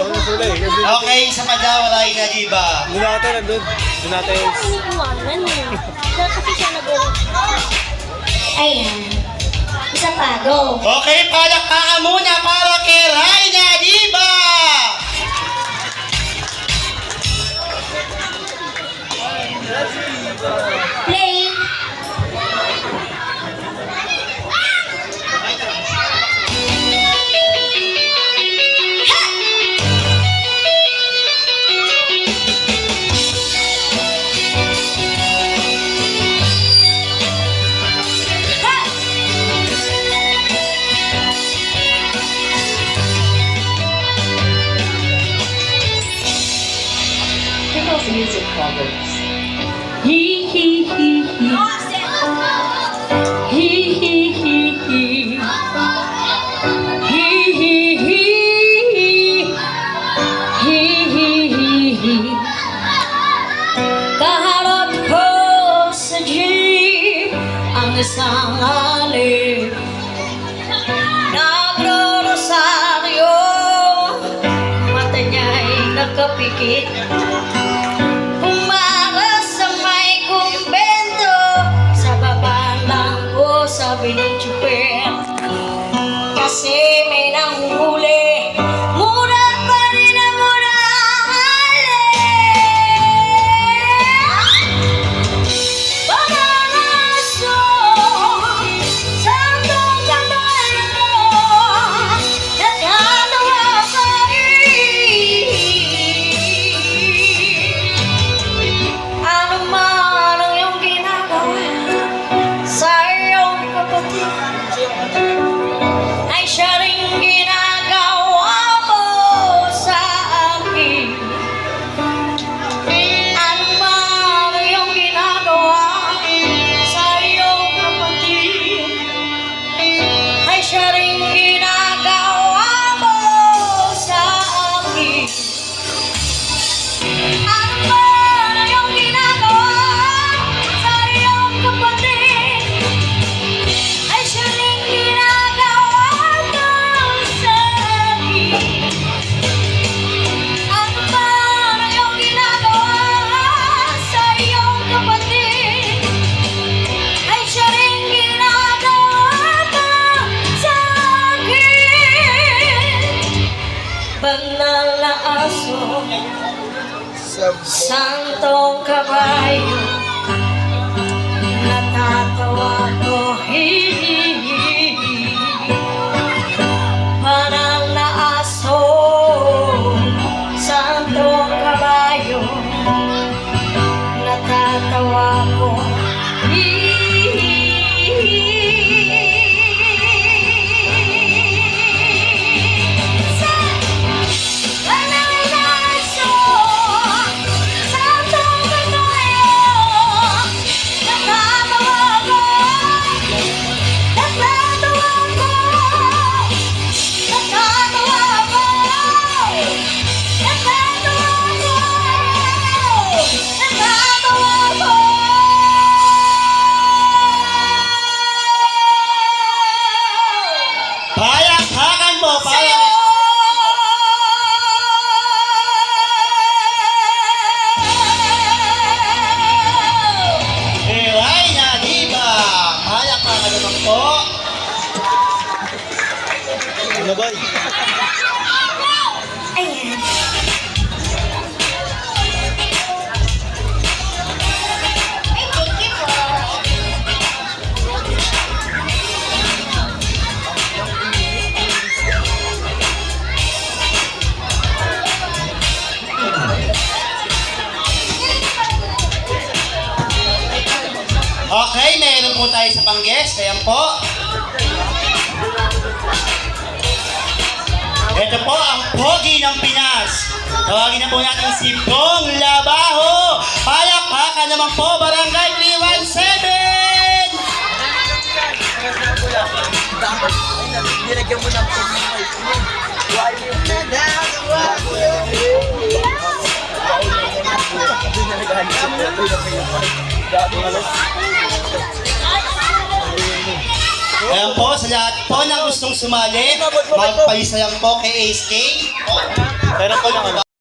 Okay, sa Padawalay na diba? Doon natin, nandun. Doon natin. Kasi siya ayan. Isa pa, go. Okay, palakpakan muna para kay Raina Diba! Play. Pickles music covers. Hee hee hee hee. Hee hee hee hee. Hee hee hee. Hee hee hee hee. Kaharap ko sa jeep ang isang alip. Nagro-rosaryo, mata niya'y nakapikit. Sabi ng chuper, kasi may nanghuli, mura pa rin ang Pananaso, sandong kabayo, nagkatawa ka ano man ang iyong ginagawa sa ay siya rin ginagawa mo sa akin. Ano man ang iyong ginagawa sa iyong kapatid, ay siya rin ginagawa mo sa akin. Ano man ang iyong ginagawa sa iyong kapatid, ay siya rin ginagawa mo sa akin. Ano man ang iyong ginagawa sa iyong kapatid, ay siya rin ginagawa mo sa akin. Banal na aso, santong kabayo, natatawa ko, hihihi. Banal na aso, santong kabayo, natatawa ko, banal na aso, santong kabayo, natatawa ko, natatawa ko, natatawa ko, natatawa ko, natatawa ko. Palakpakan mo para kay Raina Diba! Palakpakan naman po. Ano ba? Ayan. Ay, thank you po. Okay, meron po tayo sa pang-guest. Ayan po. Ito po ang pogi ng Pinas. Tawagin na po natin si Bong Labaho. Palakpakan naman po, Barangay 317! Nilagyan mo ng pumimay. Why you Ayan po, sa lahat po na gustong sumali, magpalisayan po kay Ace K. Pero lang.